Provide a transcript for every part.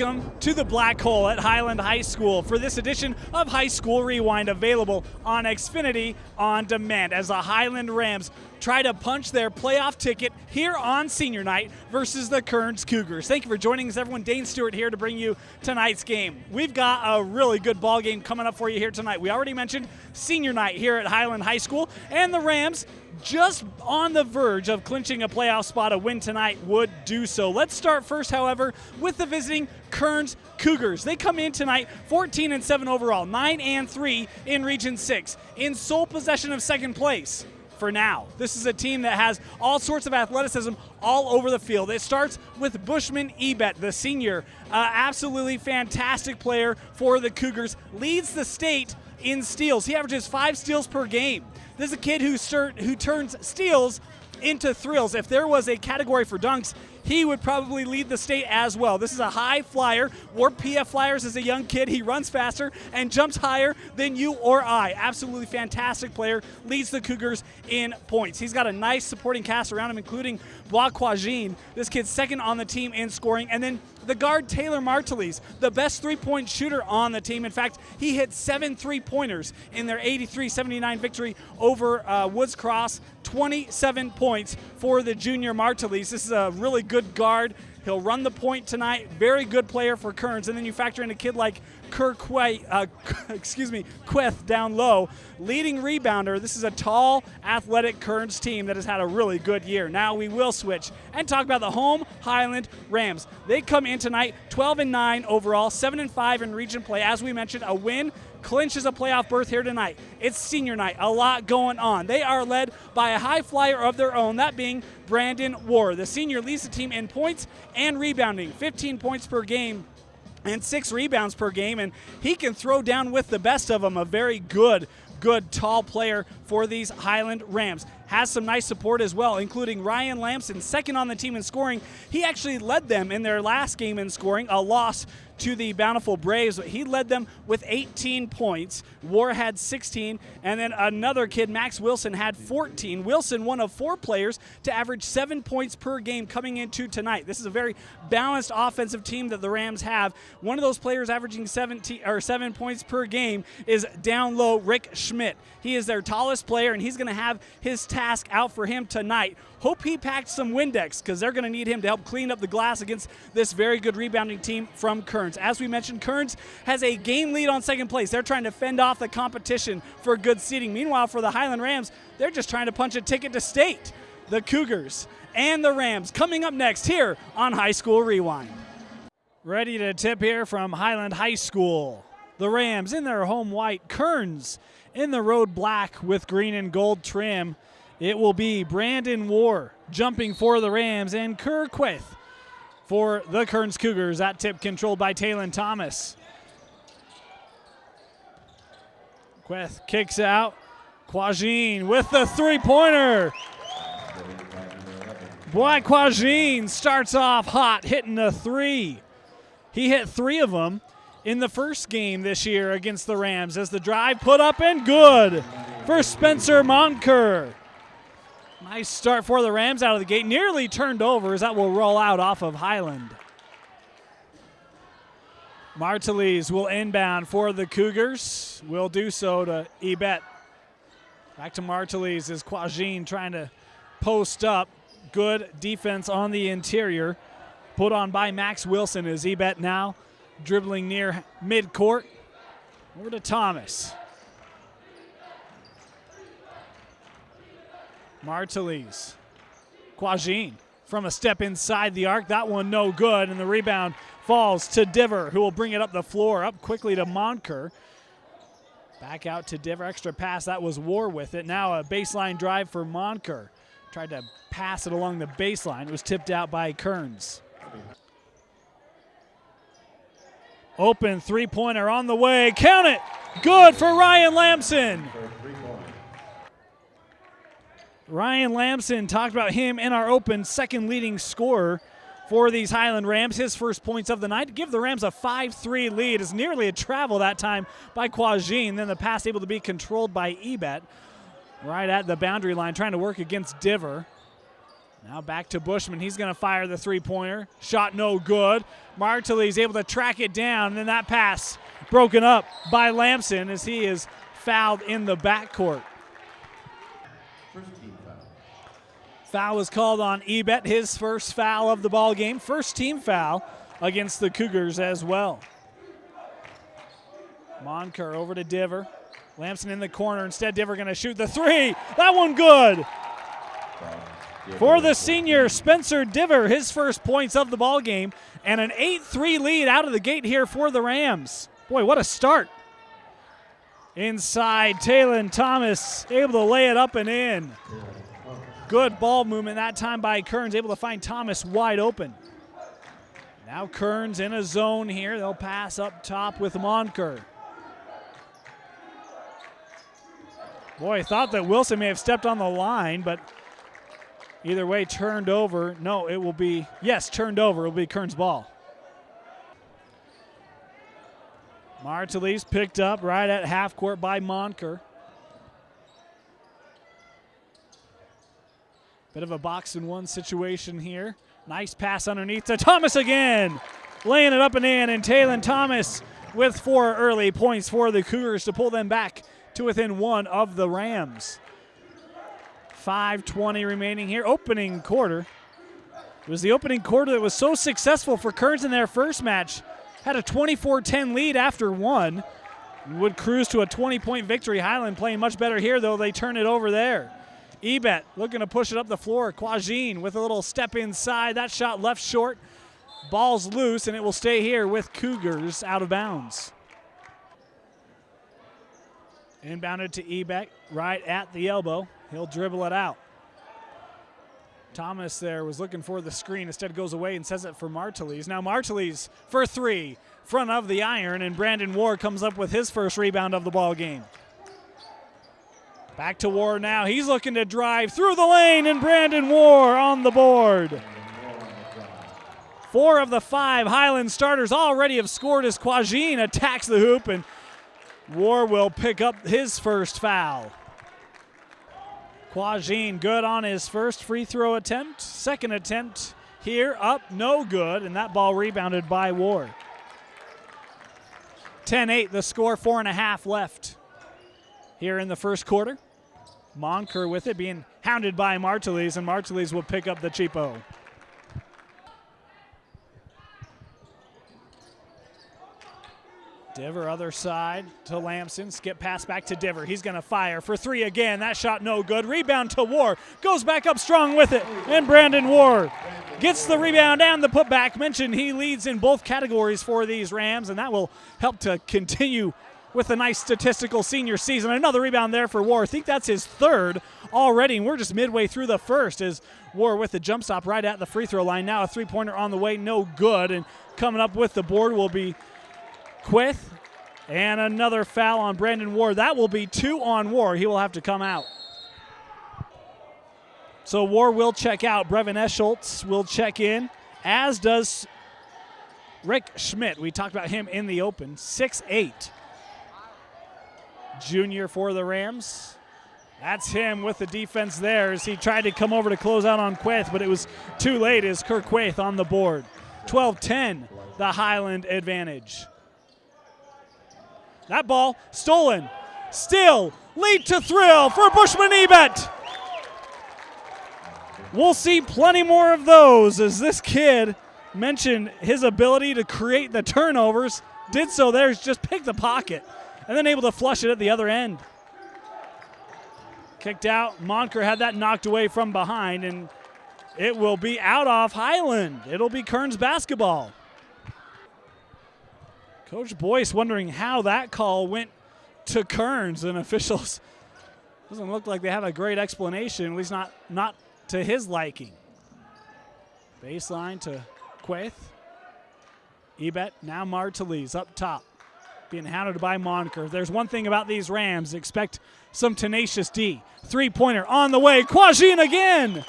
Welcome to the Black Hole at Highland High School for this edition of High School Rewind, available on Xfinity On Demand, as the Highland Rams try to punch their playoff ticket here on senior night versus the Kearns Cougars. Thank you for joining us, everyone. Dane Stewart here to bring you tonight's game. We've got a really good ball game coming up for you here tonight. We already mentioned senior night here at Highland High School, and the Rams just on the verge of clinching a playoff spot. A win tonight would do so. Let's start first, however, with the visiting Kearns Cougars. They come in tonight 14-7 overall, 9-3 in Region 6, in sole possession of second place. For now, this is a team that has all sorts of athleticism all over the field. It starts with Bushman Ebet, the senior, absolutely fantastic player for the Cougars, leads the state in steals. He averages 5 steals per game. This is a kid who turns steals into thrills. If there was a category for dunks, he would probably lead the state as well. This is a high flyer, wore PF Flyers as a young kid. He runs faster and jumps higher than you or I. Absolutely fantastic player, leads the Cougars in points. He's got a nice supporting cast around him, including Bois Quagin. This kid's second on the team in scoring. And then the guard, Taylor Martelis, the best three-point shooter on the team. In fact, he hit 7 3-pointers in their 83-79 victory over Woods Cross. 27 points for the junior Martelis. This is a really good guard. He'll run the point tonight. Very good player for Kearns. And then you factor in a kid like Queth down low, leading rebounder. This is a tall, athletic Kearns team that has had a really good year. Now we will switch and talk about the home Highland Rams. They come in tonight 12-9 overall, 7-5 in region play. As we mentioned, a win clinches a playoff berth here tonight. It's senior night, a lot going on. They are led by a high flyer of their own, that being Brandon Ward. The senior leads the team in points and rebounding, 15 points per game and 6 rebounds per game, and he can throw down with the best of them. A very good tall player for these Highland Rams. Has some nice support as well, including Ryan Lamson, second on the team in scoring. He actually led them in their last game in scoring, a loss to the Bountiful Braves. He led them with 18 points. War had 16, and then another kid, Max Wilson, had 14. Wilson, one of 4 players to average 7 points per game coming into tonight. This is a very balanced offensive team that the Rams have. One of those players averaging 7 points per game is down low, Rick Schmidt. He is their tallest player, and he's going to have his task out for him tonight. Hope he packed some Windex, because they're going to need him to help clean up the glass against this very good rebounding team from Kearns. As we mentioned, Kearns has a game lead on second place. They're trying to fend off the competition for good seeding. Meanwhile, for the Highland Rams, they're just trying to punch a ticket to state. The Cougars and the Rams coming up next here on High School Rewind. Ready to tip here from Highland High School. The Rams in their home white, Kearns in the road black with green and gold trim. It will be Brandon War jumping for the Rams and Queth for the Kearns Cougars. That tip controlled by Taylon Thomas. Queth kicks out. Quagin with the three-pointer. Boy, Quagin starts off hot, hitting a 3. He hit 3 of them in the first game this year against the Rams, as the drive put up and good for Spencer Montker. Nice start for the Rams out of the gate. Nearly turned over, as that will roll out off of Highland. Martelis will inbound for the Cougars. Will do so to Ebet. Back to Martelis as Quagin trying to post up. Good defense on the interior. Put on by Max Wilson as Ebet now dribbling near midcourt. Over to Thomas. Martelis. Quagin from a step inside the arc. That one no good, and the rebound falls to Diver, who will bring it up the floor. Up quickly to Montker. Back out to Diver. Extra pass. That was War with it. Now a baseline drive for Montker. Tried to pass it along the baseline. It was tipped out by Kearns. Open three-pointer on the way. Count it. Good for Ryan Lamson. Ryan Lamson, talked about him in our open, second leading scorer for these Highland Rams. His first points of the night to give the Rams a 5-3 lead. It's nearly a travel that time by Quagin. Then the pass able to be controlled by Ebet. Right at the boundary line, trying to work against Diver. Now back to Bushman. He's going to fire the three-pointer. Shot no good. Martelly's able to track it down, and then that pass broken up by Lamson as he is fouled in the backcourt. First team foul. Foul was called on Ebet, his first foul of the ball game. First team foul against the Cougars as well. Monker over to Diver. Lamson in the corner. Instead, Diver going to shoot the three. That one good. For the senior, Spencer Diver, his first points of the ball game, and an 8-3 lead out of the gate here for the Rams. Boy, what a start. Inside, Taylon Thomas able to lay it up and in. Good ball movement that time by Kearns, able to find Thomas wide open. Now Kearns in a zone here. They'll pass up top with Monker. Boy, I thought that Wilson may have stepped on the line, but either way, turned over. No, it will be, yes, turned over. It will be Kearns' ball. Martelly's picked up right at half court by Monker. Bit of a box-and-one situation here. Nice pass underneath to Thomas again. Laying it up and in, and Taylon Thomas with 4 early points for the Cougars to pull them back to within 1 of the Rams. 5:20 remaining here. Opening quarter. It was the opening quarter that was so successful for Kearns in their first match. Had a 24-10 lead after 1. Would cruise to a 20-point victory. Highland playing much better here, though. They turn it over there. Ebet looking to push it up the floor. Quagin with a little step inside. That shot left short. Ball's loose, and it will stay here with Cougars out of bounds. Inbounded to Ebet right at the elbow. He'll dribble it out. Thomas there was looking for the screen. Instead goes away and says it for Martelly's. Now Martelly's for 3, front of the iron, and Brandon Ward comes up with his first rebound of the ball game. Back to Ward now. He's looking to drive through the lane, and Brandon Ward on the board. 4 of the 5 Highland starters already have scored as Quagin attacks the hoop, and Ward will pick up his first foul. Quagin good on his first free throw attempt. Second attempt here, up, no good, and that ball rebounded by Ward. 10-8 the score, 4.5 left here in the first quarter. Monker with it, being hounded by Martelly's, and Martelly's will pick up the cheapo. Diver other side to Lamson. Skip pass back to Diver. He's going to fire for 3 again. That shot no good. Rebound to Ward. Goes back up strong with it. And Brandon Ward gets the rebound and the putback. Mentioned he leads in both categories for these Rams, and that will help to continue with a nice statistical senior season. Another rebound there for Ward. I think that's his 3rd already, and we're just midway through the first as Ward with the jump stop right at the free throw line. Now a three-pointer on the way, no good, and coming up with the board will be Quith, and another foul on Brandon Ward. That will be 2 on Ward. He will have to come out. So Ward will check out. Brevin Eschultz will check in, as does Rick Schmidt. We talked about him in the open. 6'8". Junior for the Rams. That's him with the defense there as he tried to come over to close out on Quith, but it was too late as Kirk Quith on the board. 12-10, the Highland advantage. That ball stolen. Still lead to thrill for Bushman Ebet. We'll see plenty more of those as this kid mentioned his ability to create the turnovers. Did so there, just picked the pocket and then able to flush it at the other end. Kicked out. Monker had that knocked away from behind, and it will be out off Highland. It'll be Kearns basketball. Coach Boyce wondering how that call went to Kearns, and officials doesn't look like they have a great explanation, at least not to his liking. Baseline to Quith. Ebet, now Martelly's up top, being hounded by Monker. If there's one thing about these Rams, expect some tenacious D. Three-pointer on the way. Quagin again.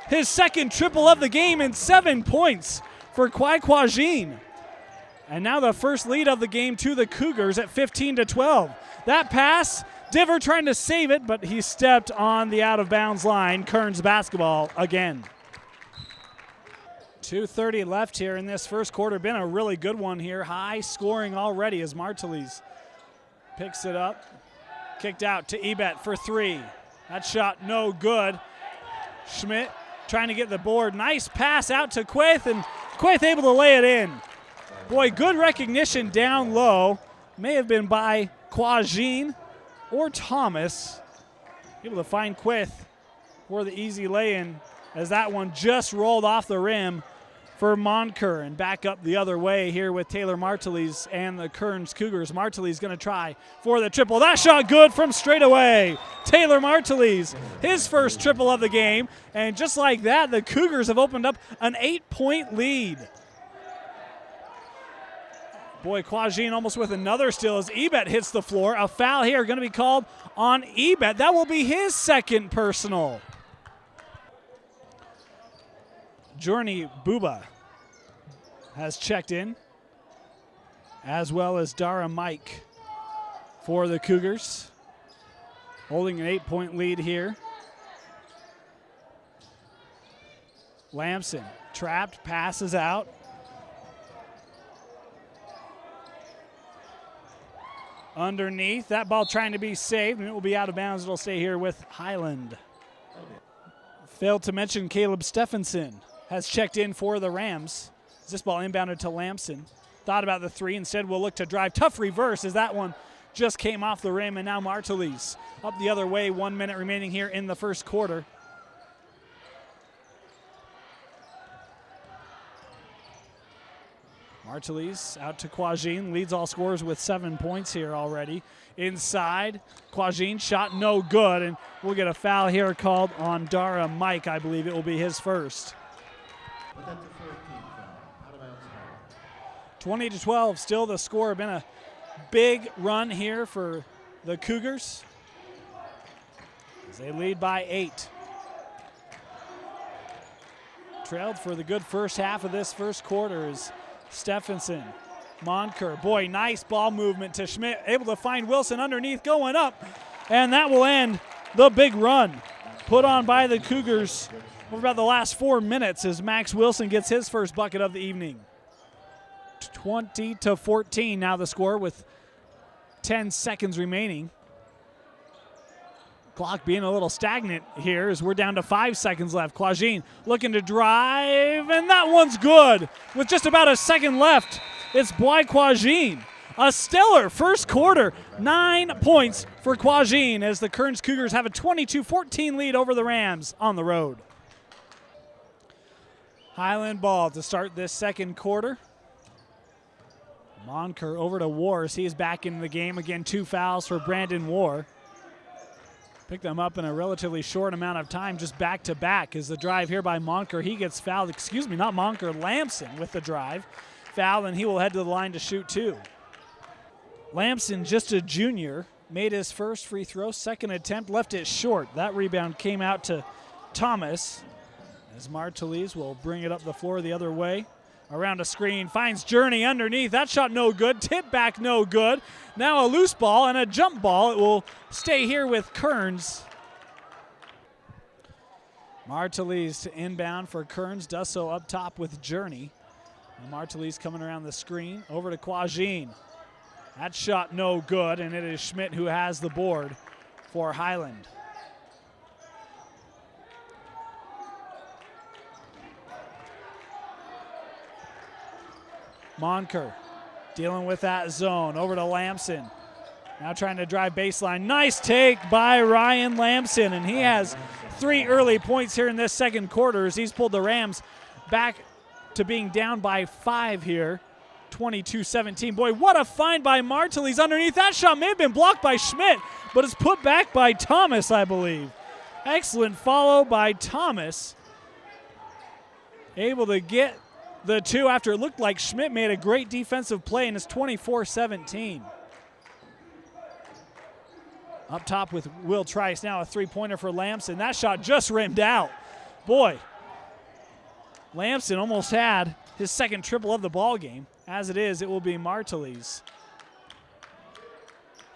His second triple of the game and 7 points for Quagin. And now the first lead of the game to the Cougars at 15-12. That pass, Diver trying to save it, but he stepped on the out-of-bounds line. Kearns basketball again. 2:30 left here in this first quarter. Been a really good one here. High scoring already as Martelis picks it up. Kicked out to Ebet for three. That shot no good. Schmidt trying to get the board. Nice pass out to Quaith, and Quaith able to lay it in. Boy, good recognition down low. May have been by Quajin or Thomas. Able to find Quaith for the easy lay-in as that one just rolled off the rim for Monker, and back up the other way here with Taylor Martelis and the Kearns Cougars. Martelis going to try for the triple. That shot good from straight away. Taylor Martelis, his first triple of the game, and just like that, the Cougars have opened up an 8-point lead. Boy, Quajin almost with another steal as Ebet hits the floor. A foul here going to be called on Ebet. That will be his second personal. Journey Buba has checked in, as well as Dara Mike for the Cougars, holding an 8-point lead here. Lamson trapped, passes out. Underneath, that ball trying to be saved, and it will be out of bounds. It'll stay here with Highland. Failed to mention Caleb Stephenson has checked in for the Rams. This ball inbounded to Lamson. Thought about the three, instead will look to drive. Tough reverse as that one just came off the rim, and now Martelis up the other way. 1 minute remaining here in the first quarter. Martelis out to Quajin, leads all scorers with 7 points here already. Inside, Quajin shot no good, and we'll get a foul here called on Dara Mike. I believe it will be his first. 20-12, still the score. Been a big run here for the Cougars as they lead by 8. Trailed for the good first half of this first quarter is Stephenson. Monker, boy, nice ball movement to Schmidt, able to find Wilson underneath, going up, and that will end the big run put on by the Cougars over about the last 4 minutes as Max Wilson gets his first bucket of the evening. 20-14 now the score with 10 seconds remaining. Clock being a little stagnant here as we're down to 5 seconds left. Quajin looking to drive, and that one's good. With just about a second left, it's Boy Quajin. A stellar first quarter, 9 points for Quajin as the Kearns Cougars have a 22-14 lead over the Rams on the road. Highland ball to start this second quarter. Monker over to Wars. He is back in the game. Again, 2 fouls for Brandon War. Picked them up in a relatively short amount of time, just back-to-back as the drive here by Monker. He gets fouled, excuse me, not Monker, Lamson with the drive. Foul, and he will head to the line to shoot 2. Lamson, just a junior, made his first free throw. Second attempt, left it short. That rebound came out to Thomas as Martelis will bring it up the floor the other way. Around a screen, finds Journey underneath. That shot no good. Tip back no good. Now a loose ball and a jump ball. It will stay here with Kearns. Martelis to inbound for Kearns. Does so up top with Journey. And Martelis coming around the screen. Over to Quajin. That shot no good, and it is Schmidt who has the board for Highland. Monker dealing with that zone. Over to Lamson. Now trying to drive baseline. Nice take by Ryan Lamson, and he has 3 early points here in this second quarter as he's pulled the Rams back to being down by 5 here. 22-17. Boy, what a find by Martelis underneath. That shot may have been blocked by Schmidt, but it's put back by Thomas, I believe. Excellent follow by Thomas. Able to get the 2 after it looked like Schmidt made a great defensive play, and it's 24-17. Up top with Will Trice, now a 3-pointer for Lamson. That shot just rimmed out. Boy, Lamson almost had his second triple of the ball game. As it is, it will be Martelis.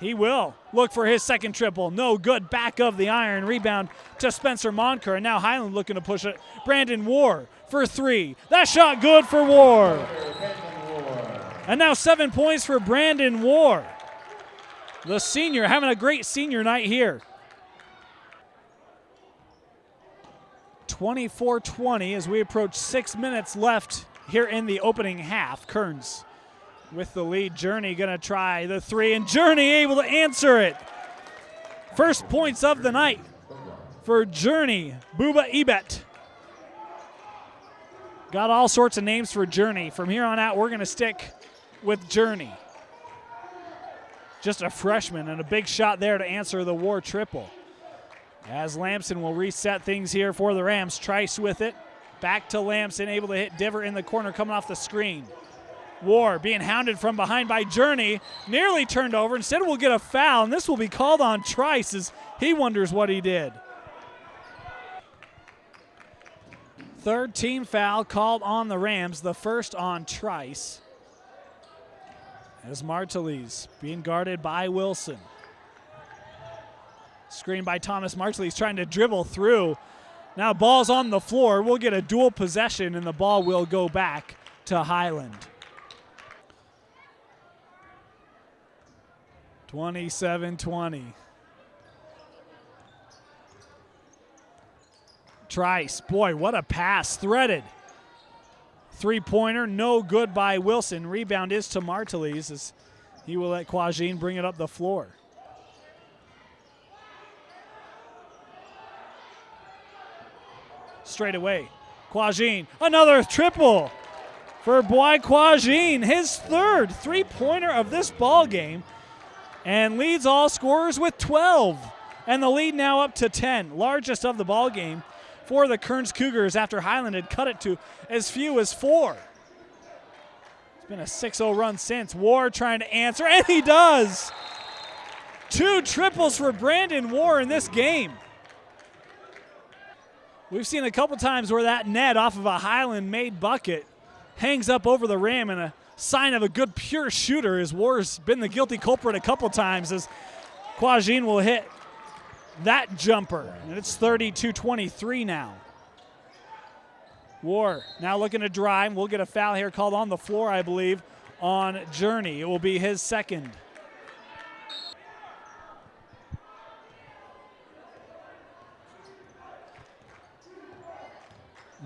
He will look for his second triple. No good. Back of the iron. Rebound to Spencer Monker. And now Highland looking to push it. Brandon War for three. That shot good for War. And now 7 points for Brandon War. The senior having a great senior night here. 24-20 as we approach 6 minutes left here in the opening half. Kearns with the lead. Journey going to try the three, and Journey able to answer it. First points of the night for Journey, Booba Ebet. Got all sorts of names for Journey. From here on out, we're going to stick with Journey. Just a freshman, and a big shot there to answer the War triple. As Lamson will reset things here for the Rams. Trice with it. Back to Lamson, able to hit Diver in the corner, coming off the screen. War being hounded from behind by Journey. Nearly turned over. Instead, we'll get a foul, and this will be called on Trice as he wonders what he did. Third team foul called on the Rams, the first on Trice. As Martelis being guarded by Wilson. Screen by Thomas Martelis trying to dribble through. Now ball's on the floor. We'll get a dual possession, and the ball will go back to Highland. 27-20. Trice, boy, what a pass, threaded. Three-pointer, no good by Wilson. Rebound is to Martelis as he will let Quajin bring it up the floor. Straight away, Quajin, another triple for Boy Quajin, his third three-pointer of this ball game, and leads all scorers with 12. And the lead now up to 10, largest of the ball game for the Kearns Cougars after Highland had cut it to as few as 4. It's been a 6-0 run since. War trying to answer, and he does. 2 triples for Brandon War in this game. We've seen a couple times where that net off of a Highland-made bucket hangs up over the rim, and a sign of a good pure shooter, as War's been the guilty culprit a couple times, as Quajin will hit that jumper, and it's 32-23 now. War now looking to drive. We'll get a foul here called on the floor, I believe, on Journey. It will be his second.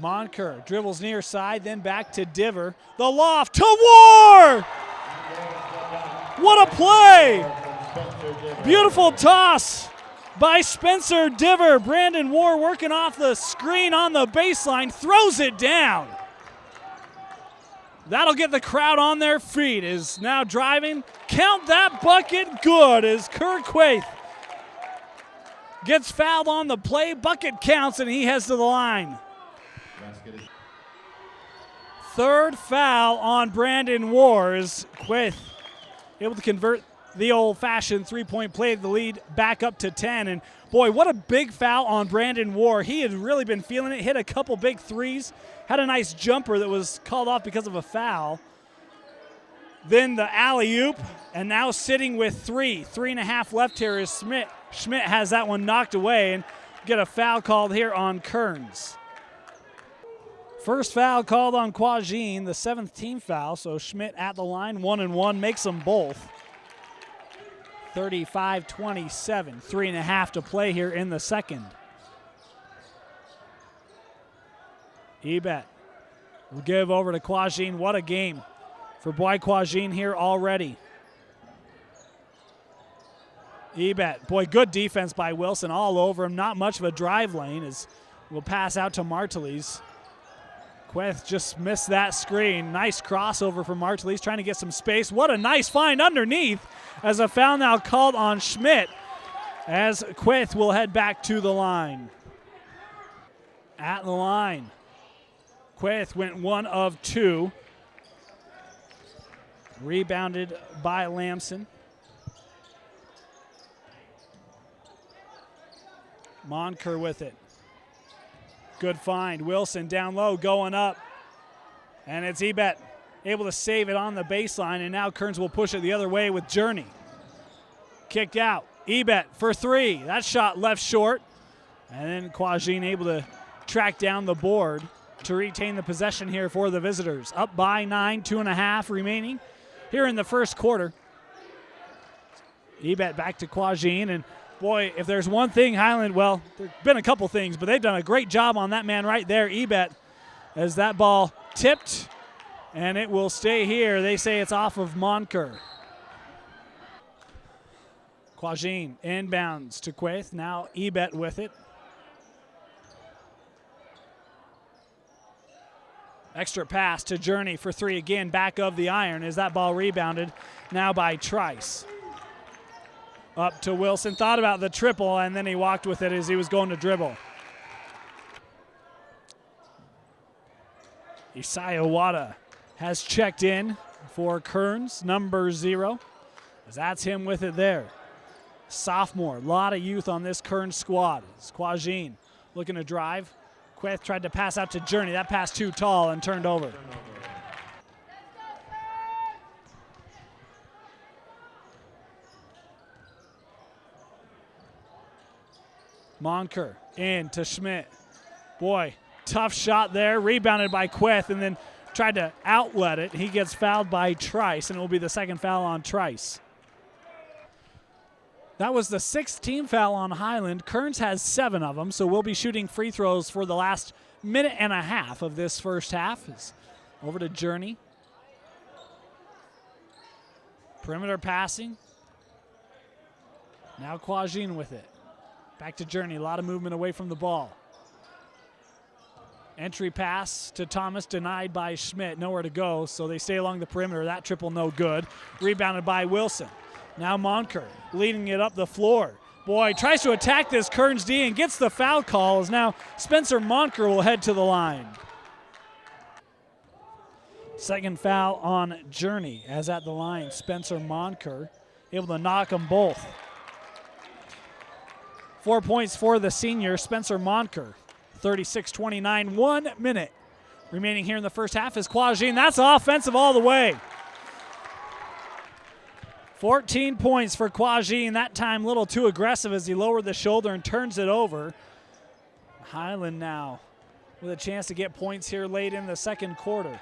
Monker dribbles near side, then back to Diver. The loft to War! What a play! Beautiful toss by Spencer Diver. Brandon War working off the screen on the baseline, throws it down. That'll get the crowd on their feet. Is now driving. Count that bucket good as Kirk Quaith gets fouled on the play. Bucket counts, and he heads to the line. Third foul on Brandon War as Quaith able to convert the old-fashioned three-point play, the lead back up to 10. And boy, what a big foul on Brandon War. He had really been feeling it, hit a couple big threes, had a nice jumper that was called off because of a foul. Then the alley-oop, and now sitting with 3.5 left here is Schmidt. Schmidt has that one knocked away, and get a foul called here on Kearns. First foul called on Quajin, the 7th team foul, so Schmidt at the line, 1-1, makes them both. 35-27, 3.5 to play here in the second. Ebet will give over to Quajin. What a game for Boy Quajin here already. Ebet, boy, good defense by Wilson all over him. Not much of a drive lane as we'll pass out to Martelis. Queth just missed that screen. Nice crossover from Martelis, trying to get some space. What a nice find underneath as a foul now called on Schmidt as Queth will head back to the line. At the line, Queth went 1 of 2. Rebounded by Lamson. Monker with it. Good find. Wilson down low, going up. And it's Ebet able to save it on the baseline, and now Kearns will push it the other way with Journey. Kicked out. Ebet for 3. That shot left short. And then Quajin able to track down the board. to retain the possession here for the visitors. Up by 9, 2.5 remaining here in the first quarter. Ebet back to Quajin, and boy, if there's one thing Highland, well, there's been a couple things, but they've done a great job on that man right there, Ebet, as that ball tipped, and it will stay here. They say it's off of Monker. Quajin inbounds to Quaith, now Ebet with it. Extra pass to Journey for 3 again, back of the iron as that ball rebounded now by Trice. Up to Wilson, thought about the triple, and then he walked with it as he was going to dribble. Isaiah Wada has checked in for Kearns, number 0, as that's him with it there. Sophomore, a lot of youth on this Kearns squad. It's Quajin looking to drive. Quaith tried to pass out to Journey. That pass too tall and turned over. Monker in to Schmidt. Boy, tough shot there. Rebounded by Quaith and then tried to outlet it. He gets fouled by Trice, and it will be the second foul on Trice. That was the 6th team foul on Highland. Kearns has 7 of them, so we'll be shooting free throws for the last minute and a half of this first half. It's over to Journey. Perimeter passing. Now Quajin with it. Back to Journey, a lot of movement away from the ball. Entry pass to Thomas denied by Schmidt, nowhere to go, so they stay along the perimeter. That triple no good. Rebounded by Wilson. Now Monker leading it up the floor. Boy, tries to attack this Kearns D and gets the foul call as now Spencer Monker will head to the line. Second foul on Journey as at the line, Spencer Monker able to knock them both. 4 points for the senior, Spencer Monker. 36-29, 1 minute remaining here in the first half is Quajin. That's offensive all the way. 14 points for Quajin, that time a little too aggressive as he lowered the shoulder and turns it over. Highland now with a chance to get points here late in the second quarter.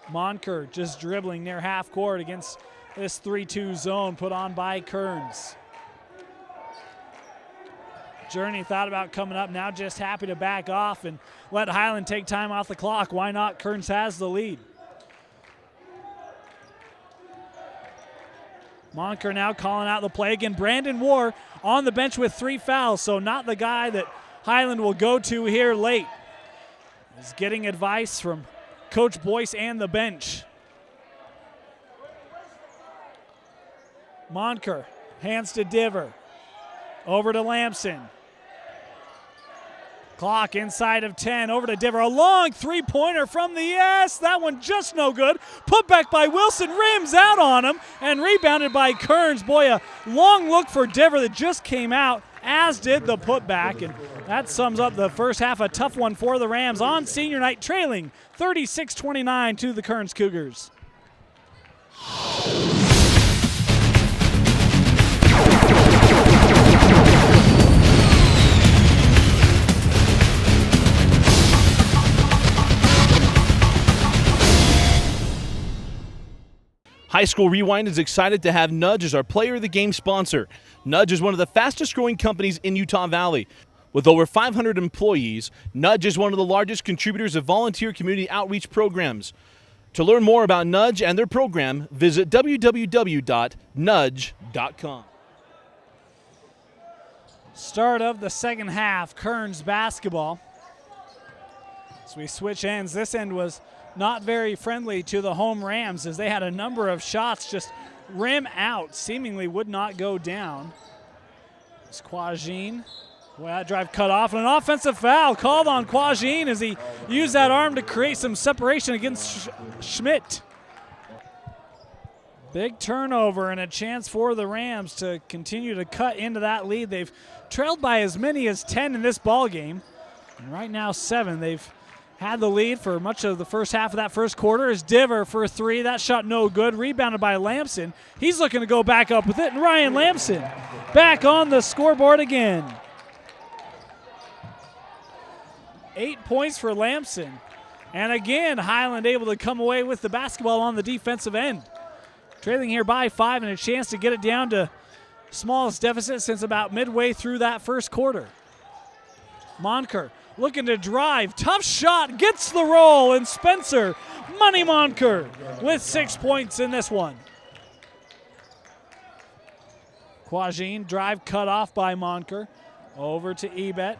Monker just dribbling near half court against this 3-2 zone put on by Kearns. Journey thought about coming up, now just happy to back off and let Highland take time off the clock. Why not? Kearns has the lead. Monker now calling out the play again. Brandon Moore on the bench with 3 fouls, so not the guy that Highland will go to here late. He's getting advice from Coach Boyce and the bench. Monker hands to Diver. Over to Lamson. Clock inside of 10, over to Diver. A long three-pointer from the S. That one just no good. Put back by Wilson, rims out on him, and rebounded by Kearns. Boy, a long look for Diver that just came out, as did the putback. And that sums up the first half, a tough one for the Rams on senior night, trailing 36-29 to the Kearns Cougars. High School Rewind is excited to have Nudge as our Player of the Game sponsor. Nudge is one of the fastest growing companies in Utah Valley. With over 500 employees, Nudge is one of the largest contributors of volunteer community outreach programs. To learn more about Nudge and their program, visit www.nudge.com. Start of the second half, Kearns basketball. As we switch ends, this end was not very friendly to the home Rams as they had a number of shots just rim out, seemingly would not go down. It's Quajin. Boy, that drive cut off, and an offensive foul called on Quajin as he used that arm to create some separation against Schmidt. Big turnover and a chance for the Rams to continue to cut into that lead. They've trailed by as many as 10 in this ball game, and right now 7. They've had the lead for much of the first half of that first quarter. Is Diver for 3. That shot no good. Rebounded by Lamson. He's looking to go back up with it, and Ryan Lamson back on the scoreboard again. 8 points for Lamson. And again, Highland able to come away with the basketball on the defensive end. Trailing here by 5 and a chance to get it down to smallest deficit since about midway through that first quarter. Monker looking to drive. Tough shot. Gets the roll. And Spencer Money Monker with 6 points in this one. Quajin drive cut off by Monker. Over to Ebet.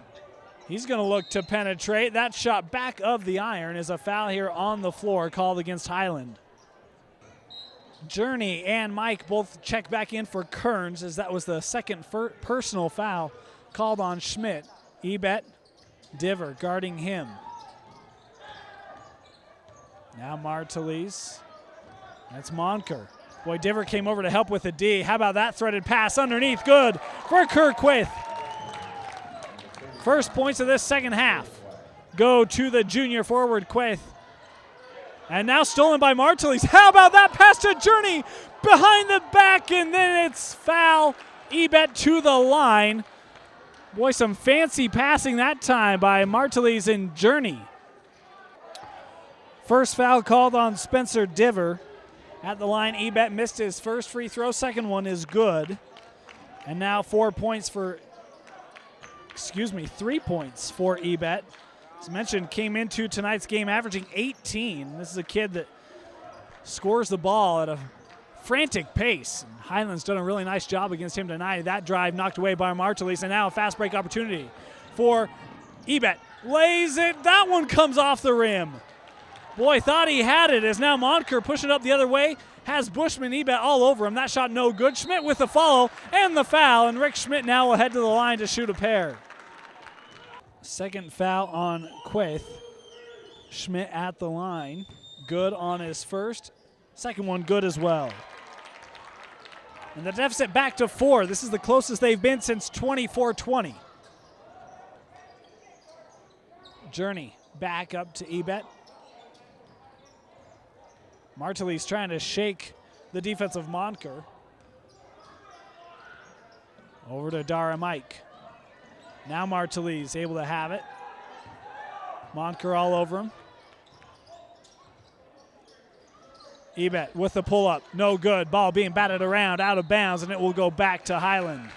He's going to look to penetrate. That shot back of the iron is a foul here on the floor called against Highland. Journey and Mike both check back in for Kearns as that was the second personal foul called on Schmidt. Ebet, Diver guarding him. Now Martelis. That's Monker. Boy, Diver came over to help with the D. How about that threaded pass underneath? Good for Kirkwith. First points of this second half go to the junior forward, Quith. And now stolen by Martelis. How about that pass to Journey behind the back, and then it's foul. Ebet to the line. Boy, some fancy passing that time by Martelis and Journey. First foul called on Spencer Diver. At the line, Ebet missed his first free throw. Second one is good. And now 3 points for Ebet. As mentioned, came into tonight's game averaging 18. This is a kid that scores the ball at a frantic pace. And Highland's done a really nice job against him tonight. That drive knocked away by Martelis, and now a fast break opportunity for Ebet. Lays it. That one comes off the rim. Boy, thought he had it as now Monker pushing it up the other way. Has Bushman, Ebet all over him. That shot no good. Schmidt with the follow and the foul, and Rick Schmidt now will head to the line to shoot a pair. Second foul on Quaith. Schmidt at the line. Good on his first. Second one good as well. And the deficit back to 4. This is the closest they've been since 24-20. Journey back up to Ebet. Martelis trying to shake the defensive Monker. Over to Dara Mike. Now Martelis able to have it. Monker all over him. Ebet with the pull-up. No good. Ball being batted around, out of bounds, and it will go back to Highland.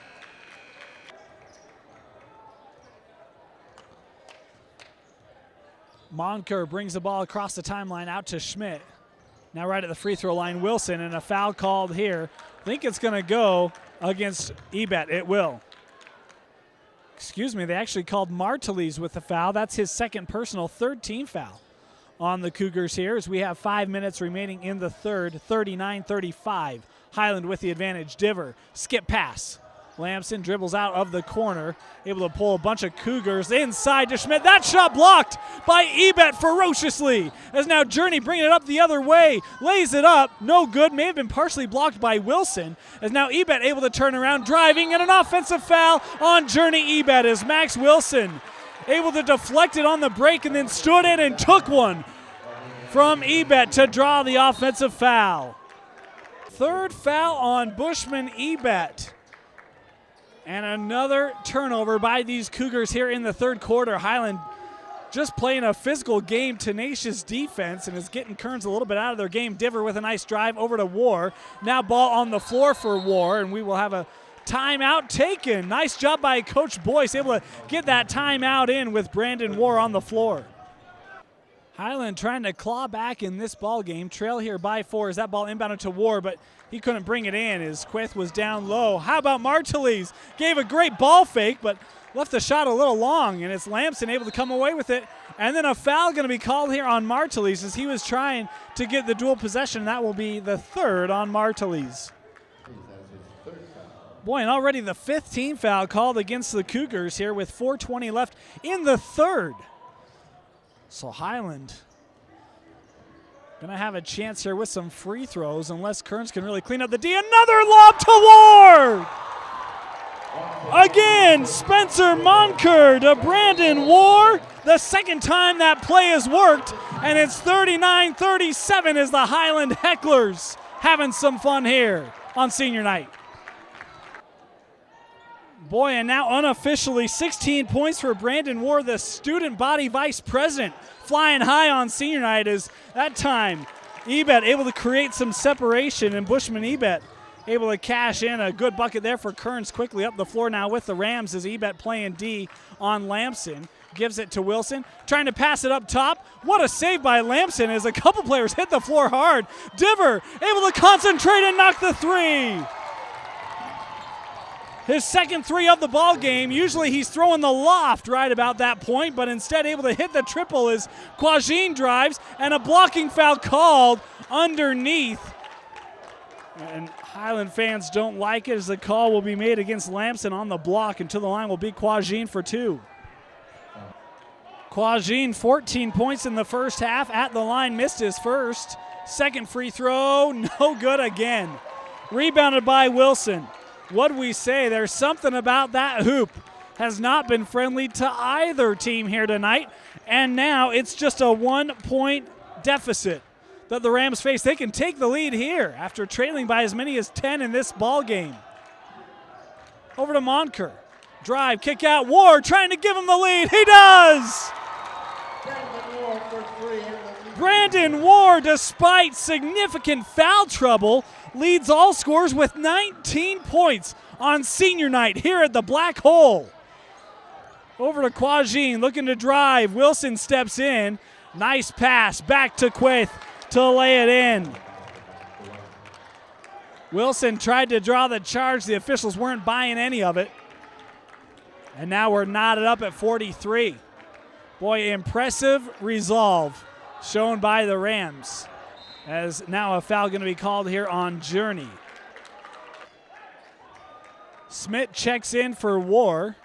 Monker brings the ball across the timeline out to Schmidt. Now right at the free throw line, Wilson, and a foul called here. I think it's going to go against Ebet. It will. Excuse me, they actually called Martelis with the foul. That's his second personal, third team foul on the Cougars here as we have 5 minutes remaining in the third, 39-35. Highland with the advantage. Diver, skip pass. Lamson dribbles out of the corner, able to pull a bunch of Cougars inside to Schmidt. That shot blocked by Ebet ferociously. As now Journey bringing it up the other way, lays it up, no good. May have been partially blocked by Wilson. As now Ebet able to turn around, driving, and an offensive foul on Journey Ebet as Max Wilson able to deflect it on the break and then stood in and took one from Ebet to draw the offensive foul. Third foul on Bushman Ebet. And another turnover by these Cougars here in the third quarter. Highland just playing a physical game, tenacious defense, and is getting Kearns a little bit out of their game. Diver with a nice drive over to War. Now ball on the floor for War, and we will have a timeout taken. Nice job by Coach Boyce, able to get that timeout in with Brandon War on the floor. Highland trying to claw back in this ball game. Trail here by 4 as that ball inbounded to War, but he couldn't bring it in as Quith was down low. How about Martelis? Gave a great ball fake, but left the shot a little long, and it's Lamson able to come away with it. And then a foul going to be called here on Martelis as he was trying to get the dual possession. That will be the third on Martelis. Boy, and already the 5th team foul called against the Cougars here with 4:20 left in the third. So Highland gonna have a chance here with some free throws unless Kearns can really clean up the D. Another lob to Ward! Again, Spencer Monker to Brandon Ward. The second time that play has worked, and it's 39-37 as the Highland Hecklers having some fun here on senior night. Boy, and now unofficially 16 points for Brandon Ward, the student body vice president, flying high on senior night. As that time, Ebet able to create some separation, and Bushman Ebet able to cash in a good bucket there for Kearns. Quickly up the floor now with the Rams as Ebet playing D on Lamson. Gives it to Wilson, trying to pass it up top. What a save by Lamson as a couple players hit the floor hard. Diver able to concentrate and knock the three. His second three of the ball game. Usually he's throwing the loft right about that point, but instead able to hit the triple as Quajin drives, and a blocking foul called underneath. And Highland fans don't like it as the call will be made against Lamson on the block, and to the line will be Quajin for two. Quajin, 14 points in the first half. At the line, missed his first. Second free throw, no good again. Rebounded by Wilson. What do we say? There's something about that hoop. Has not been friendly to either team here tonight. And now it's just a 1 point deficit that the Rams face. They can take the lead here after trailing by as many as 10 in this ball game. Over to Monker. Drive, kick out. Ward trying to give him the lead. He does! Brandon Ward, despite significant foul trouble, leads all scorers with 19 points on senior night here at the Black Hole. Over to Quajin, looking to drive. Wilson steps in. Nice pass back to Quaith to lay it in. Wilson tried to draw the charge. The officials weren't buying any of it. And now we're knotted up at 43. Boy, impressive resolve shown by the Rams. As now a foul going to be called here on Journey. Smith checks in for War.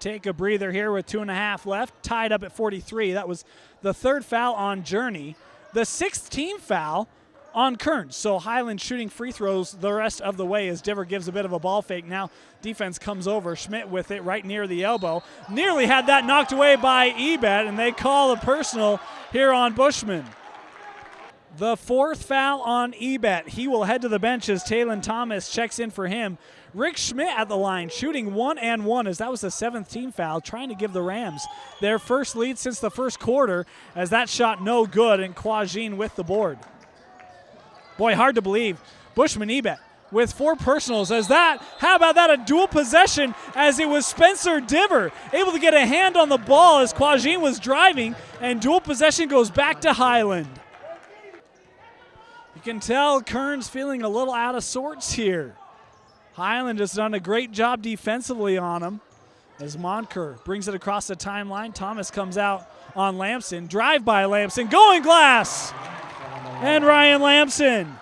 Take a breather here with 2.5 left. Tied up at 43. That was the third foul on Journey. The 16th foul on Kearns. So Highland shooting free throws the rest of the way as Diver gives a bit of a ball fake. Now defense comes over. Schmidt with it right near the elbow. Nearly had that knocked away by Ebet, and they call a personal here on Bushman. The fourth foul on Ebet. He will head to the bench as Taylon Thomas checks in for him. Rick Schmidt at the line shooting 1 and 1 as that was the 7th team foul, trying to give the Rams their first lead since the first quarter as that shot no good, and Quajin with the board. Boy, hard to believe. Bushman Ebet with 4 personals as that. How about that? A dual possession as it was Spencer Diver able to get a hand on the ball as Quajin was driving, and dual possession goes back to Highland. You can tell Kearns feeling a little out of sorts here. Highland has done a great job defensively on him as Monker brings it across the timeline. Thomas comes out on Lamson. Drive by Lamson. Going glass! And Ryan Lamson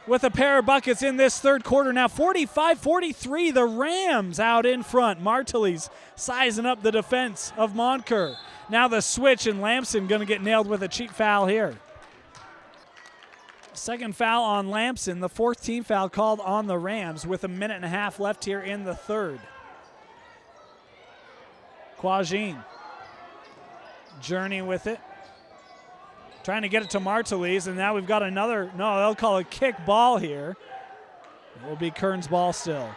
with a pair of buckets in this third quarter. Now 45-43, the Rams out in front. Martelly's sizing up the defense of Monker. Now the switch, and Lamson going to get nailed with a cheap foul here. Second foul on Lamson, the 4th team foul called on the Rams with 1.5 minutes left here in the third. Quajin. Journey with it. Trying to get it to Martelly's, and now we've got another, no, they'll call a kick ball here. It will be Kearns ball still.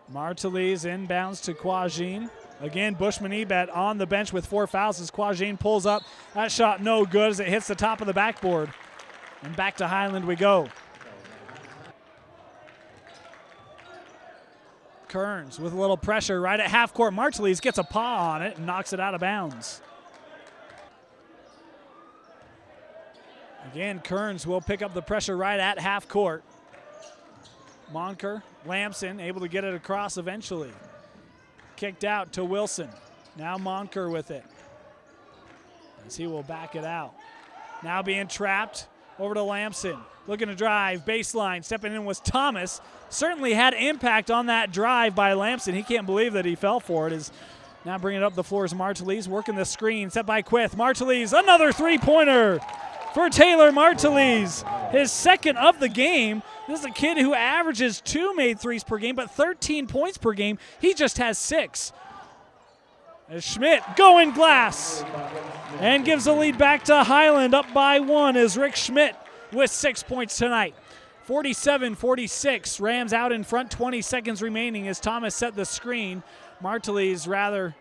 Martelly's inbounds to Quajin. Again, Bushman Ebet on the bench with 4 fouls as Quajin pulls up. That shot no good as it hits the top of the backboard. And back to Highland we go. Kearns with a little pressure right at half court. Martelly's gets a paw on it and knocks it out of bounds. Again, Kearns will pick up the pressure right at half court. Monker, Lamson able to get it across eventually. Kicked out to Wilson. Now Monker with it as he will back it out. Now being trapped over to Lamson. Looking to drive, baseline, stepping in was Thomas. Certainly had impact on that drive by Lamson. He can't believe that he fell for it. Is now bringing it up the floor is Martelly's, working the screen, set by Quith. Martelly's, another three-pointer for Taylor Martelly's. His second of the game. This is a kid who averages 2 made threes per game, but 13 points per game. He just has 6. As Schmidt going glass and gives the lead back to Highland, up by 1 as Rick Schmidt with 6 points tonight. 47-46. Rams out in front, 20 seconds remaining as Thomas set the screen. Martelly's rather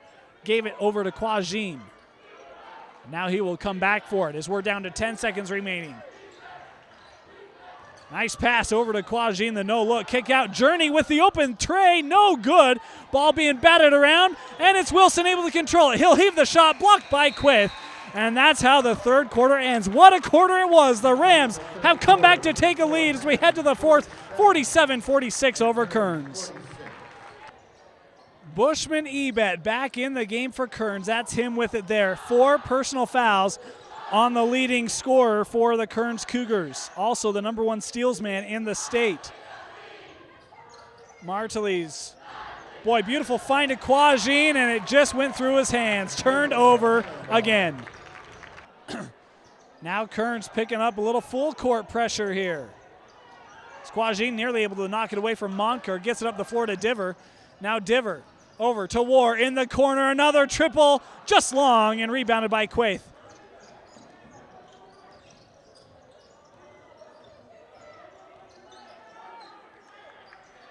gave it over to Quajin. Now he will come back for it as we're down to 10 seconds remaining. Nice pass over to Quajin, the no-look. Kick out, Journey with the open tray, no good. Ball being batted around, and it's Wilson able to control it. He'll heave the shot, blocked by Quith. And that's how the third quarter ends. What a quarter it was. The Rams have come back to take a lead as we head to the fourth, 47-46 over Kearns. Bushman Ebet back in the game for Kearns. That's him with it there. 4 personal fouls on the leading scorer for the Kearns Cougars. Also the number 1 steals man in the state. Martelly's, boy, beautiful find to Quajin, and it just went through his hands. Turned over again. Now Kearns picking up a little full court pressure here. Quajin nearly able to knock it away from Monker. Gets it up the floor to Diver. Now Diver over to War in the corner. Another triple, just long, and rebounded by Quaith.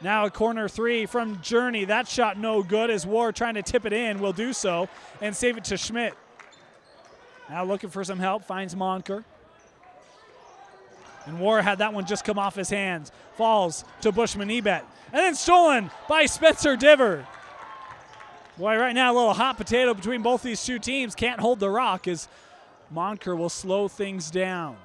Now a corner 3 from Journey. That shot no good as War trying to tip it in will do so and save it to Schmidt. Now looking for some help, finds Monker. And War had that one just come off his hands. Falls to Bushman Ebet. And then stolen by Spencer Diver. Boy, right now a little hot potato between both these two teams. Can't hold the rock as Monker will slow things down.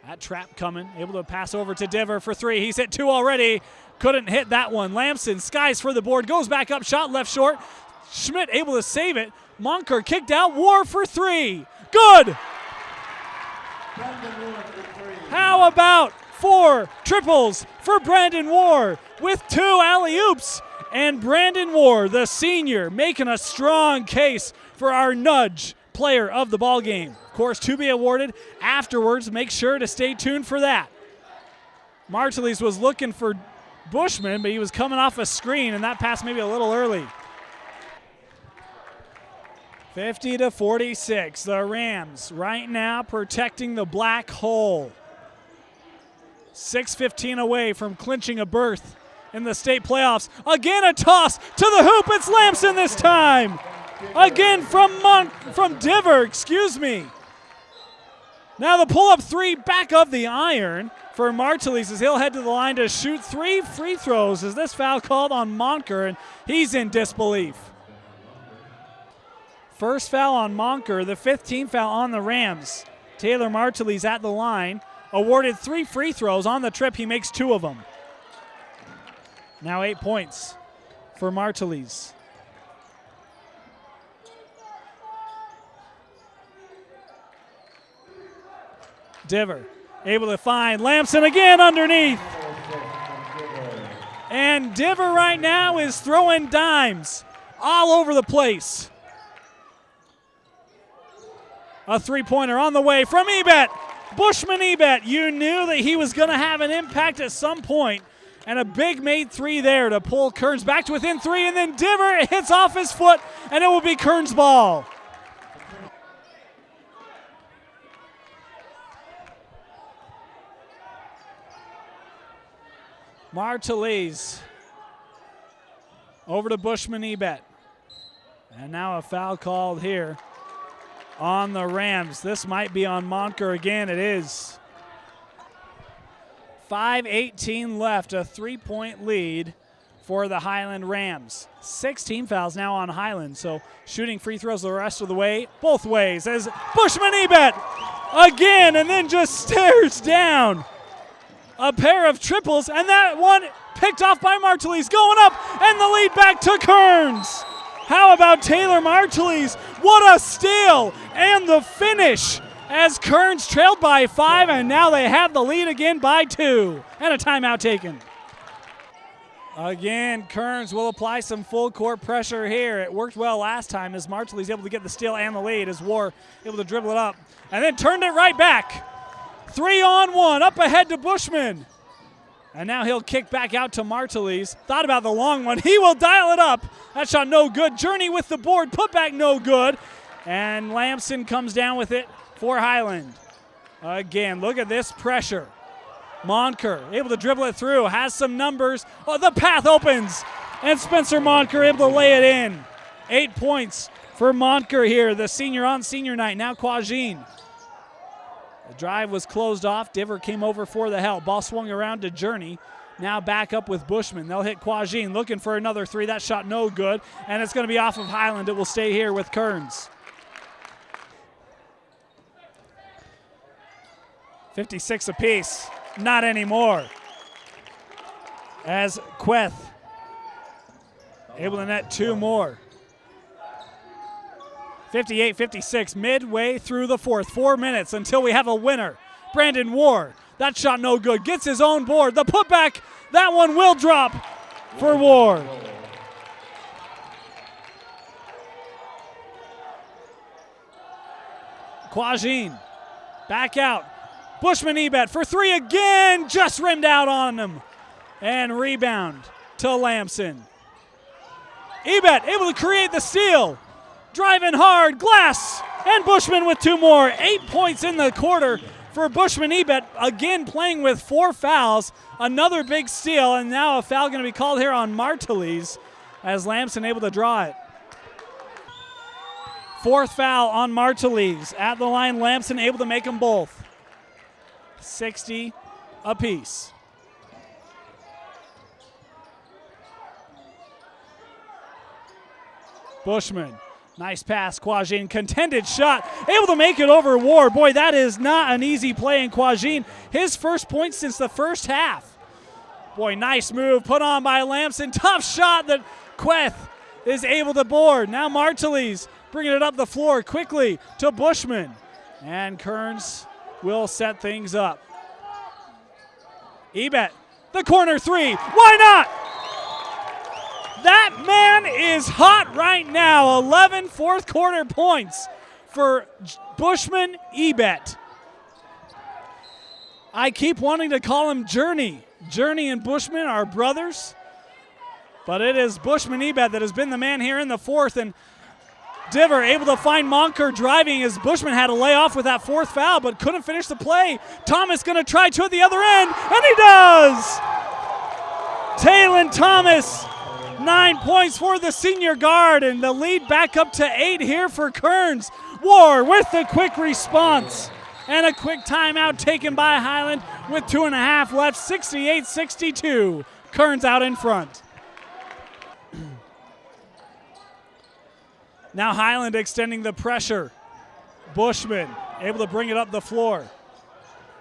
That trap coming, able to pass over to Diver for 3. He's hit 2 already. Couldn't hit that one. Lamson skies for the board, goes back up, shot left short. Schmidt able to save it. Monker kicked out, War for 3. Good! How about 4 triples for Brandon War with 2 alley-oops? And Brandon War, the senior, making a strong case for our nudge player of the ball game. Of course, to be awarded afterwards. Make sure to stay tuned for that. Martelly's was looking for Bushman, but he was coming off a screen, and that pass maybe a little early. 50-46. The Rams right now protecting the black hole. 6:15 away from clinching a berth in the state playoffs. Again, a toss to the hoop. It's Lamson this time. Again from Diver, excuse me. Now the pull-up 3 back of the iron for Martelly's as he'll head to the line to shoot 3 free throws. Is this foul called on Monker, and he's in disbelief. First foul on Monker, the 15th foul on the Rams. Taylor Martelly's at the line, awarded 3 free throws. On the trip, he makes 2 of them. Now 8 points for Martelly's. Diver able to find Lamson again underneath. And Diver right now is throwing dimes all over the place. A 3-pointer on the way from Ebet. Bushman Ebet, you knew that he was going to have an impact at some point. And a big made 3 there to pull Kearns back to within 3. And then Diver hits off his foot, and it will be Kearns' ball. Martelly's over to Bushman Ebet. And now a foul called here on the Rams. This might be on Monker again. It is. 5:18 left, a 3-point lead for the Highland Rams. 16 fouls now on Highland, so shooting free throws the rest of the way, both ways, as Bushman Ebet again, and then just stares down. A pair of triples, and that one picked off by Martelly's, going up, and the lead back to Kearns. How about Taylor Martelly's? What a steal, and the finish as Kearns trailed by 5, and now they have the lead again by 2, and a timeout taken. Again, Kearns will apply some full court pressure here. It worked well last time as Martelly's able to get the steal and the lead as War able to dribble it up, and then turned it right back. 3-on-1, up ahead to Bushman. And now he'll kick back out to Martelly's. Thought about the long one. He will dial it up. That shot no good. Journey with the board. Put back no good. And Lamson comes down with it for Highland. Again, look at this pressure. Monker able to dribble it through, has some numbers. Oh, the path opens, and Spencer Monker able to lay it in. 8 points for Monker here, the senior on senior night. Now Quajin. The drive was closed off. Diver came over for the help. Ball swung around to Journey. Now back up with Bushman. They'll hit Quajin, looking for another three. That shot no good, and it's going to be off of Highland. It will stay here with Kearns. 56 apiece. Not anymore. As Queth able to net 2 more. 58-56, midway through the fourth. 4 minutes until we have a winner. Brandon Ward. That shot no good. Gets his own board. The putback, that one will drop for Ward. Quajin back out. Bushman Ebet for 3 again. Just rimmed out on him. And rebound to Lamson. Ebet able to create the steal. Driving hard. Glass. And Bushman with 2 more. 8 points in the quarter for Bushman Ebet. Again playing with 4 fouls. Another big steal. And now a foul going to be called here on Martelis as Lamson able to draw it. 4th foul on Martelis. At the line, Lamson able to make them both. 60 apiece. Bushman, nice pass. Quajin, contended shot, able to make it over Ward. Boy, that is not an easy play in Quajin. His first point since the first half. Boy, nice move put on by Lamson. Tough shot that Queth is able to board. Now Martelis bringing it up the floor quickly to Bushman. And Kearns will set things up. Ebet, the corner 3. Why not? That man is hot right now. 11 fourth quarter points for Bushman Ebet. I keep wanting to call him Journey. Journey and Bushman are brothers. But it is Bushman Ebet that has been the man here in the fourth. And Diver able to find Monker driving as Bushman had to lay off with that 4th foul, but couldn't finish the play. Thomas going to try to at the other end, and he does! Taylon Thomas, 9 points for the senior guard, and the lead back up to 8 here for Kearns. War with the quick response, and a quick timeout taken by Highland with 2.5 left, 68-62. Kearns out in front. Now Highland extending the pressure. Bushman able to bring it up the floor.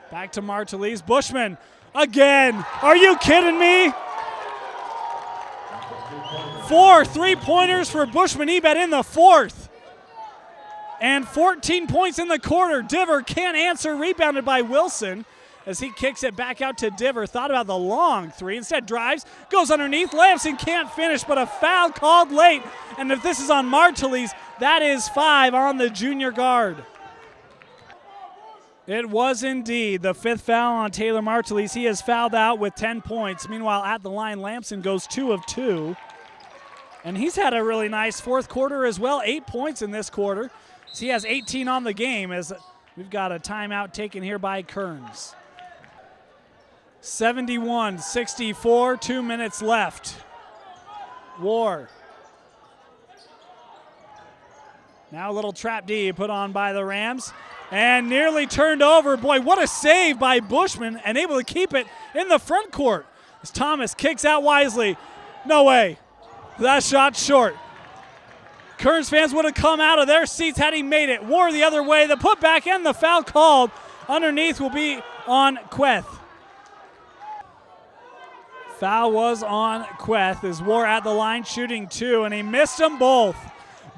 Back to Martelis. Bushman again. Are you kidding me? 4 3-pointers for Bushman Ebet in the fourth. And 14 points in the quarter. Diver can't answer. Rebounded by Wilson as he kicks it back out to Diver. Thought about the long 3. Instead drives, goes underneath. Lamson can't finish, but a foul called late. And if this is on Martelis, that is 5 on the junior guard. It was indeed the 5th foul on Taylor Martelis. He has fouled out with 10 points. Meanwhile, at the line, Lamson goes 2 of 2. And he's had a really nice fourth quarter as well. 8 points in this quarter. So he has 18 on the game as we've got a timeout taken here by Kearns. 71-64, 2 minutes left. War. Now a little trap D put on by the Rams. And nearly turned over. Boy, what a save by Bushman and able to keep it in the front court. As Thomas kicks out wisely. No way. That shot short. Kearns fans would have come out of their seats had he made it. War the other way. The putback and the foul called. Underneath will be on Queth. Foul was on Queth as War at the line shooting 2, and he missed them both.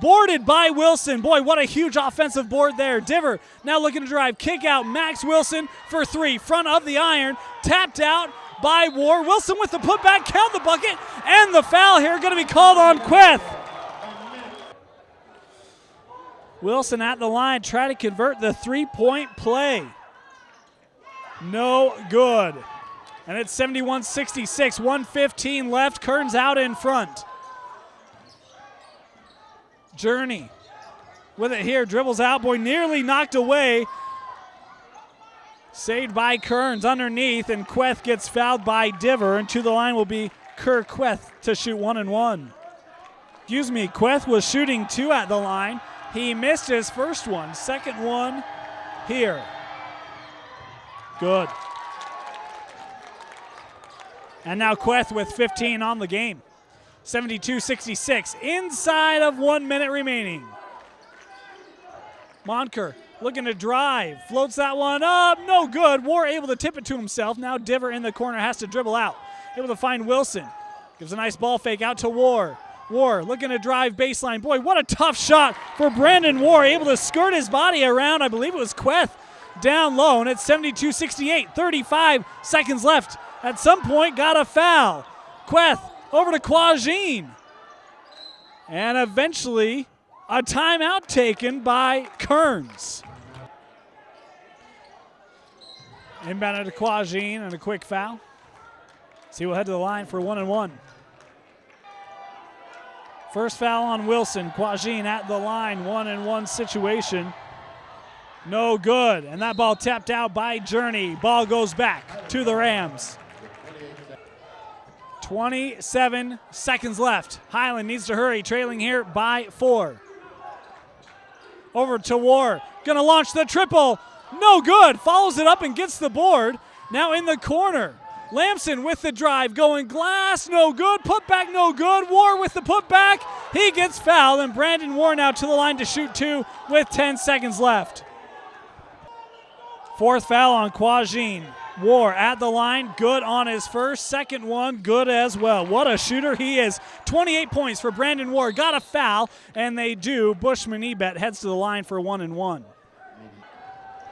Boarded by Wilson. Boy, what a huge offensive board there. Diver now looking to drive. Kick out. Max Wilson for 3. Front of the iron. Tapped out by War. Wilson with the putback. Count the bucket. And the foul here going to be called on Queth. Wilson at the line. Try to convert the 3-point play. No good. And it's 71-66. 1:15 left. Kearns out in front. Journey with it here, dribbles out. Boy, nearly knocked away. Saved by Kearns underneath, and Queth gets fouled by Diver, and to the line will be Kerr Queth to shoot 1 and 1. Excuse me, Queth was shooting 2 at the line. He missed his first one. Second one here. Good. And now Queth with 15 on the game. 72-66, inside of 1 minute remaining. Monker looking to drive, floats that one up, no good. War able to tip it to himself. Now Diver in the corner has to dribble out. Able to find Wilson. Gives a nice ball fake out to War. War looking to drive baseline. Boy, what a tough shot for Brandon War. Able to skirt his body around, I believe it was Queth, down low, and it's 72-68, 35 seconds left. At some point, got a foul. Queth over to Quagine. And eventually, a timeout taken by Kearns. Inbound to Quagine and a quick foul. So he will head to the line for 1 and 1. First foul on Wilson. Quagine at the line, 1 and 1 situation. No good. And that ball tapped out by Journey. Ball goes back to the Rams. 27 seconds left. Highland needs to hurry, trailing here by 4. Over to War. Gonna launch the triple. No good. Follows it up and gets the board. Now in the corner. Lamson with the drive, going glass, no good. Put back, no good. War with the putback. He gets fouled, and Brandon War now to the line to shoot 2 with 10 seconds left. Fourth foul on Quagine. War at the line, good on his first. Second one, good as well. What a shooter he is. 28 points for Brandon War. Got a foul, and they do. Bushman Ebet heads to the line for 1 and 1.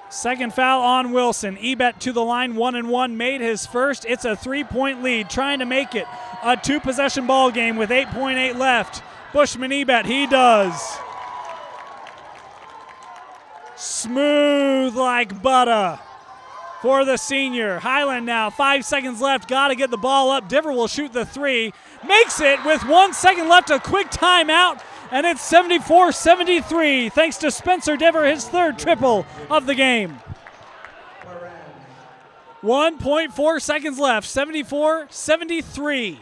Second foul on Wilson. Ebet to the line, 1 and 1. Made his first. It's a 3-point lead, trying to make it a 2-possession ball game with 8.8 left. Bushman Ebet, he does. Smooth like butter for the senior. Highland now, 5 seconds left. Got to get the ball up. Diver will shoot the 3. Makes it with 1 second left. A quick timeout, and it's 74-73. Thanks to Spencer Diver, his 3rd triple of the game. 1.4 seconds left. 74-73.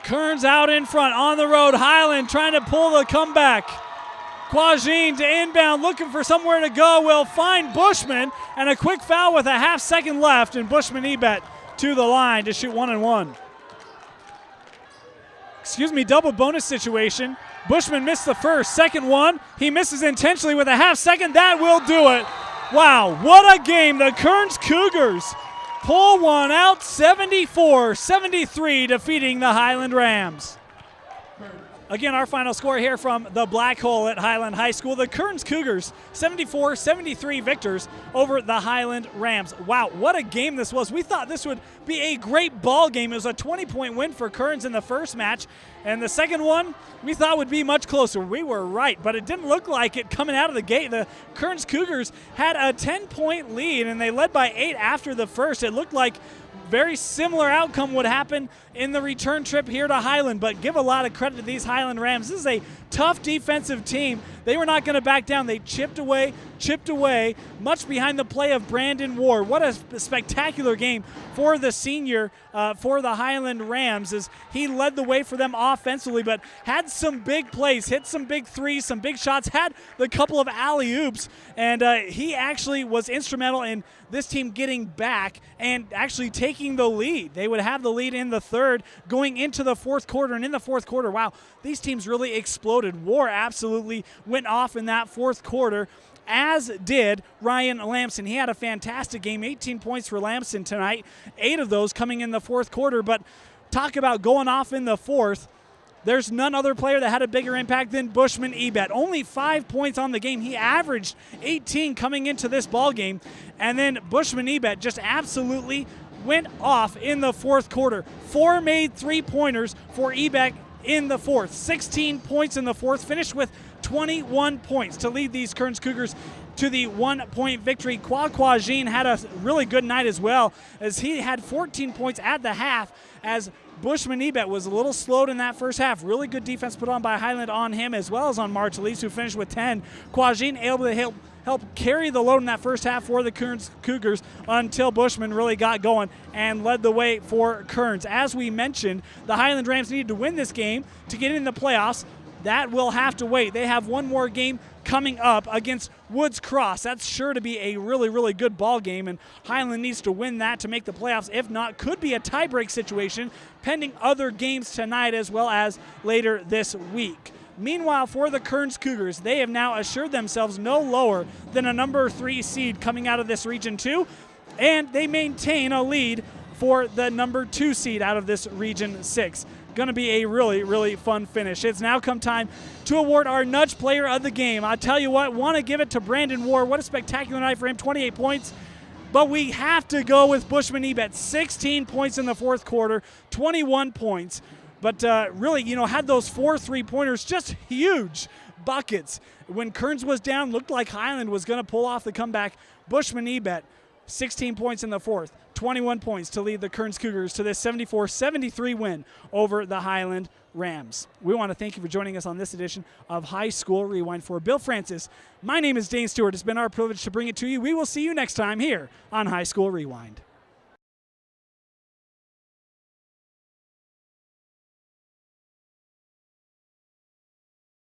Kearns out in front on the road. Highland trying to pull the comeback. Quagine to inbound, looking for somewhere to go. Will find Bushman, and a quick foul with a half second left, and Bushman Ebet to the line to shoot 1 and 1. Excuse me, double bonus situation. Bushman missed the first. Second one, he misses intentionally with a half second. That will do it. Wow, what a game. The Kearns Cougars pull one out, 74-73, defeating the Highland Rams. Again, our final score here from the Black Hole at Highland High School. The Kearns Cougars, 74-73 victors over the Highland Rams. Wow, what a game this was. We thought this would be a great ball game. It was a 20-point win for Kearns in the first match. And the second one, we thought would be much closer. We were right, but it didn't look like it coming out of the gate. The Kearns Cougars had a 10-point lead, and they led by 8 after the first. It looked like very similar outcome would happen in the return trip here to Highland, but give a lot of credit to these Highland Rams. This is a tough defensive team. They were not going to back down. They chipped away, much behind the play of Brandon War. What a spectacular game for the senior for the Highland Rams, as he led the way for them offensively, but had some big plays, hit some big threes, some big shots, had the couple of alley-oops, and he actually was instrumental in this team getting back and actually taking the lead. They would have the lead in the third going into the fourth quarter, and in the fourth quarter, wow, these teams really exploded. War absolutely went off in that fourth quarter, as did Ryan Lamson. He had a fantastic game, 18 points for Lamson tonight, 8 of those coming in the fourth quarter, but talk about going off in the fourth. There's none other player that had a bigger impact than Bushman Ebet. Only 5 points on the game. He averaged 18 coming into this ball game. And then Bushman Ebet just absolutely went off in the fourth quarter. 4 made 3-pointers for Ebet in the fourth. 16 points in the fourth. Finished with 21 points to lead these Kearns Cougars to the 1-point victory. Quagine had a really good night as well, as he had 14 points at the half, as Bushman Ebet was a little slowed in that first half. Really good defense put on by Highland on him as well as on Martelise, who finished with 10. Quajin able to help carry the load in that first half for the Kearns Cougars until Bushman really got going and led the way for Kearns. As we mentioned, the Highland Rams needed to win this game to get in the playoffs. That will have to wait. They have one more game coming up against Woods Cross. That's sure to be a really, really good ball game, and Highland needs to win that to make the playoffs. If not, could be a tiebreak situation pending other games tonight as well as later this week. Meanwhile, for the Kearns Cougars, they have now assured themselves no lower than a number 3 seed coming out of this Region 2, and they maintain a lead for the number 2 seed out of this Region 6. Going to be a really, really fun finish. It's now come time to award our Nudge Player of the Game. I tell you what, want to give it to Brandon Ward. What a spectacular night for him, 28 points. But we have to go with Bushman Ebet, 16 points in the fourth quarter, 21 points. But really, had those 4 3-pointers, just huge buckets. When Kearns was down, looked like Highland was going to pull off the comeback. Bushman Ebet, 16 points in the fourth, 21 points to lead the Kearns Cougars to this 74-73 win over the Highland Rams. We want to thank you for joining us on this edition of High School Rewind. For Bill Francis, my name is Dane Stewart. It's been our privilege to bring it to you. We will see you next time here on High School Rewind.